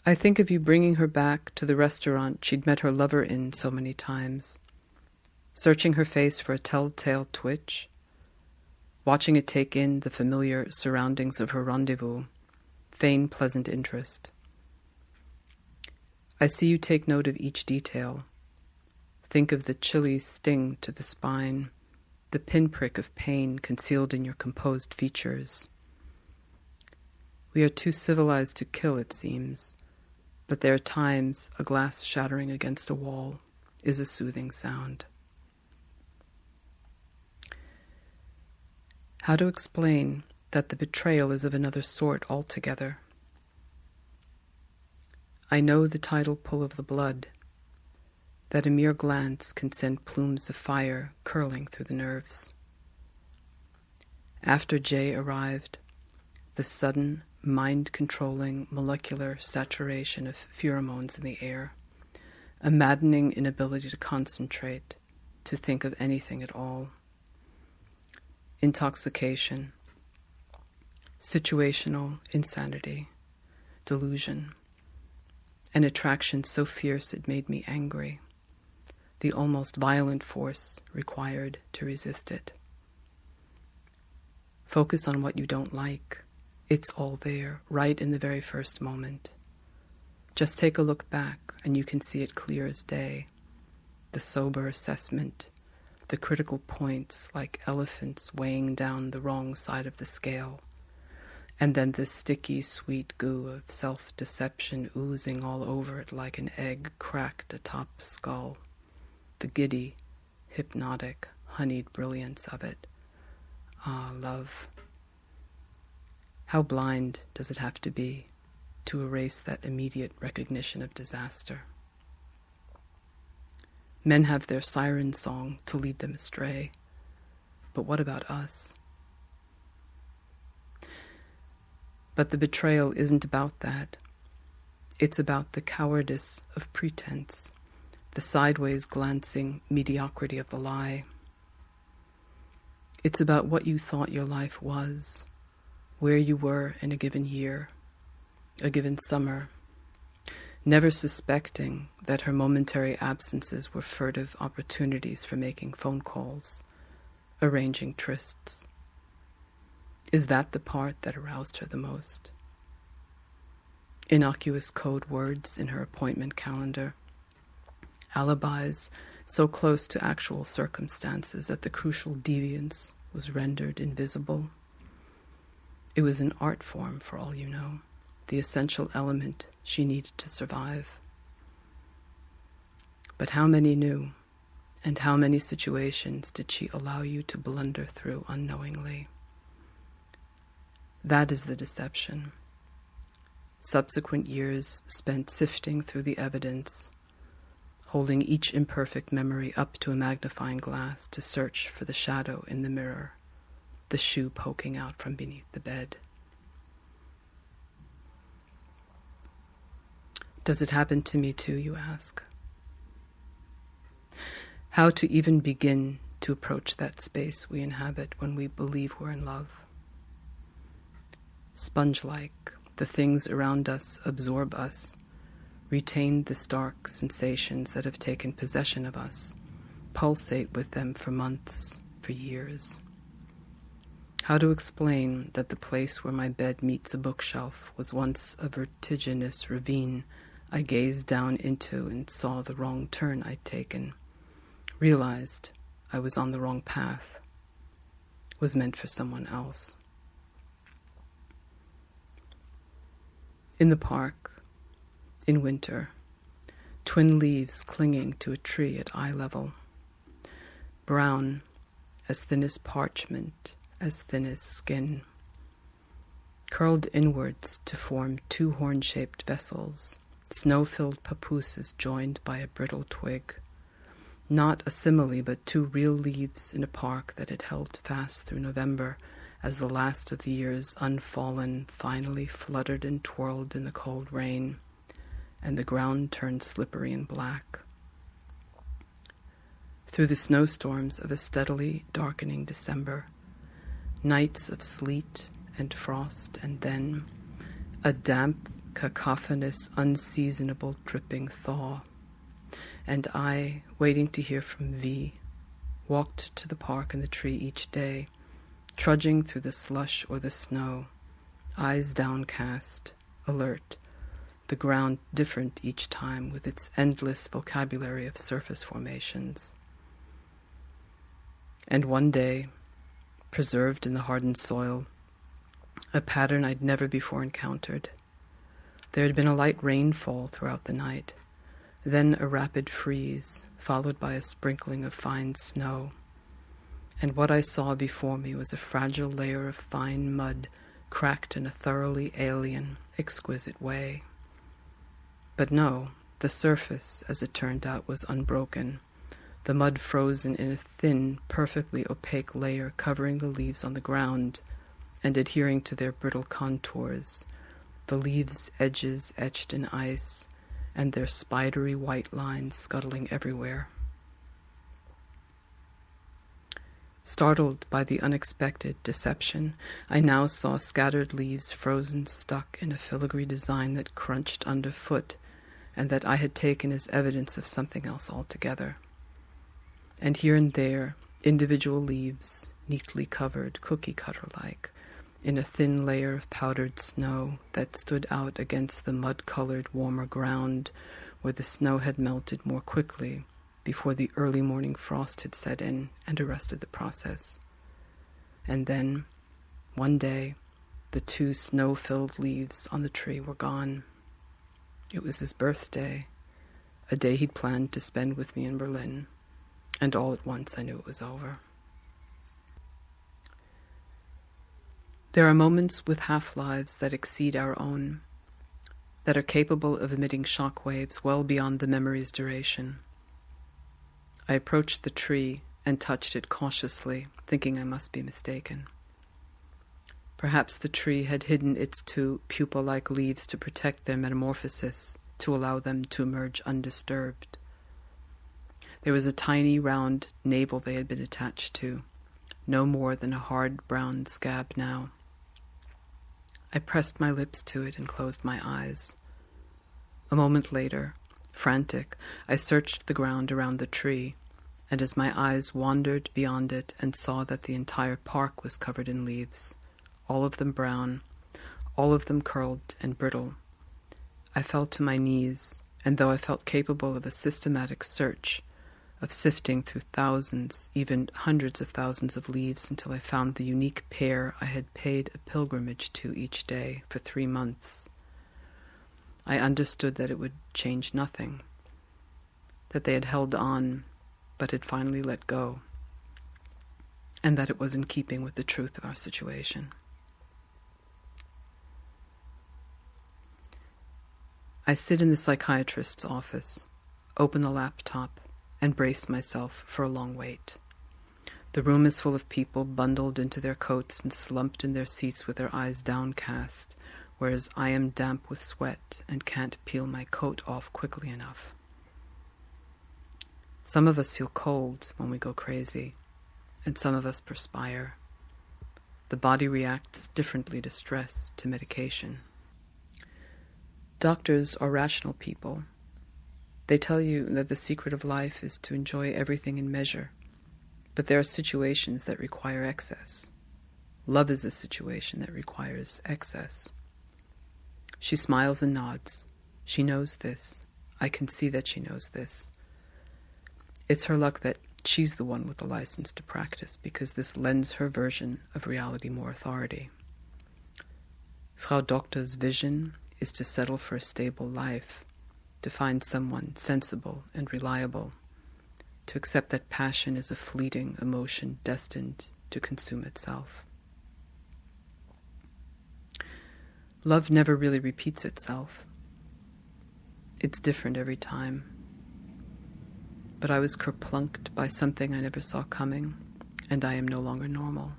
I think of you bringing her back to the restaurant she'd met her lover in so many times, searching her face for a telltale twitch, watching it take in the familiar surroundings of her rendezvous, feign pleasant interest. I see you take note of each detail. Think of the chilly sting to the spine, the pinprick of pain concealed in your composed features. We are too civilized to kill, it seems, but there are times a glass shattering against a wall is a soothing sound. How to explain that the betrayal is of another sort altogether? I know the tidal pull of the blood, that a mere glance can send plumes of fire curling through the nerves. After Jay arrived, the sudden, mind-controlling molecular saturation of pheromones in the air, a maddening inability to concentrate, to think of anything at all. Intoxication, situational insanity, delusion, an attraction so fierce it made me angry, the almost violent force required to resist it. Focus on what you don't like. It's all there, right in the very first moment. Just take a look back and you can see it clear as day. The sober assessment, the critical points like elephants weighing down the wrong side of the scale, and then the sticky, sweet goo of self-deception oozing all over it like an egg cracked atop skull. The giddy, hypnotic, honeyed brilliance of it. Ah, love. How blind does it have to be to erase that immediate recognition of disaster? Men have their siren song to lead them astray, but what about us? But the betrayal isn't about that. It's about the cowardice of pretense, the sideways glancing mediocrity of the lie. It's about what you thought your life was, where you were in a given year, a given summer, never suspecting that her momentary absences were furtive opportunities for making phone calls, arranging trysts. Is that the part that aroused her the most? Innocuous code words in her appointment calendar, alibis so close to actual circumstances that the crucial deviance was rendered invisible. It was an art form, for all you know, the essential element she needed to survive. But how many knew, and how many situations did she allow you to blunder through unknowingly? That is the deception. Subsequent years spent sifting through the evidence, holding each imperfect memory up to a magnifying glass to search for the shadow in the mirror, the shoe poking out from beneath the bed. Does it happen to me too, you ask? How to even begin to approach that space we inhabit when we believe we're in love? Sponge-like, the things around us absorb us, retain the stark sensations that have taken possession of us, pulsate with them for months, for years. How to explain that the place where my bed meets a bookshelf was once a vertiginous ravine I gazed down into and saw the wrong turn I'd taken, realized I was on the wrong path, was meant for someone else. In the park, in winter, twin leaves clinging to a tree at eye level, brown, as thin as parchment, as thin as skin, curled inwards to form two horn-shaped vessels, snow-filled papooses joined by a brittle twig. Not a simile, but two real leaves in a park that had held fast through November as the last of the year's unfallen finally fluttered and twirled in the cold rain, and the ground turned slippery and black. Through the snowstorms of a steadily darkening December, nights of sleet and frost, and then a damp, cacophonous, unseasonable, dripping thaw. And I, waiting to hear from V, walked to the park and the tree each day, trudging through the slush or the snow, eyes downcast, alert, the ground different each time with its endless vocabulary of surface formations. And one day, preserved in the hardened soil, a pattern I'd never before encountered. There had been a light rainfall throughout the night, then a rapid freeze, followed by a sprinkling of fine snow. And what I saw before me was a fragile layer of fine mud cracked in a thoroughly alien, exquisite way. But no, the surface, as it turned out, was unbroken, the mud frozen in a thin, perfectly opaque layer covering the leaves on the ground and adhering to their brittle contours, the leaves' edges etched in ice, and their spidery white lines scuttling everywhere. Startled by the unexpected deception, I now saw scattered leaves frozen stuck in a filigree design that crunched underfoot, and that I had taken as evidence of something else altogether. And here and there, individual leaves, neatly covered, cookie-cutter-like, in a thin layer of powdered snow that stood out against the mud-colored, warmer ground where the snow had melted more quickly before the early morning frost had set in and arrested the process. And then, one day, the 2 snow-filled leaves on the tree were gone. It was his birthday, a day he'd planned to spend with me in Berlin, and all at once I knew it was over. There are moments with half-lives that exceed our own, that are capable of emitting shock waves well beyond the memory's duration. I approached the tree and touched it cautiously, thinking I must be mistaken. Perhaps the tree had hidden its 2 pupa-like leaves to protect their metamorphosis, to allow them to emerge undisturbed. There was a tiny round navel they had been attached to, no more than a hard brown scab now. I pressed my lips to it and closed my eyes. A moment later, frantic, I searched the ground around the tree, and as my eyes wandered beyond it and saw that the entire park was covered in leaves, all of them brown, all of them curled and brittle, I fell to my knees, and though I felt capable of a systematic search, of sifting through thousands, even hundreds of thousands of leaves until I found the unique pair I had paid a pilgrimage to each day for 3 months, I understood that it would change nothing, that they had held on but had finally let go, and that it was in keeping with the truth of our situation. I sit in the psychiatrist's office, open the laptop, and brace myself for a long wait. The room is full of people bundled into their coats and slumped in their seats with their eyes downcast, whereas I am damp with sweat and can't peel my coat off quickly enough. Some of us feel cold when we go crazy, and some of us perspire. The body reacts differently to stress, to medication. Doctors are rational people. They tell you that the secret of life is to enjoy everything in measure, but there are situations that require excess. Love is a situation that requires excess. She smiles and nods. She knows this. I can see that she knows this. It's her luck that she's the one with the license to practice, because this lends her version of reality more authority. Frau Doktor's vision is to settle for a stable life, to find someone sensible and reliable, to accept that passion is a fleeting emotion destined to consume itself. Love never really repeats itself. It's different every time. But I was kerplunked by something I never saw coming, and I am no longer normal.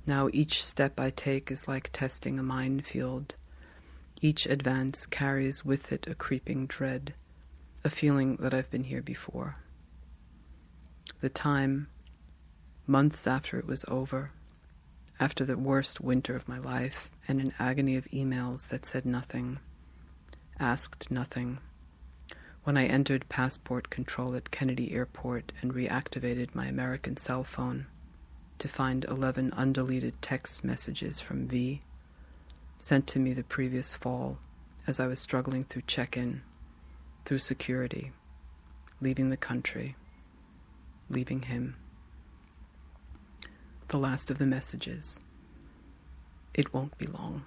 Now each step I take is like testing a minefield. Each advance carries with it a creeping dread, a feeling that I've been here before. The time, months after it was over, after the worst winter of my life, and an agony of emails that said nothing, asked nothing. When I entered passport control at Kennedy Airport and reactivated my American cell phone to find 11 undeleted text messages from V, sent to me the previous fall as I was struggling through check-in, through security, leaving the country, leaving him. The last of the messages. It won't be long.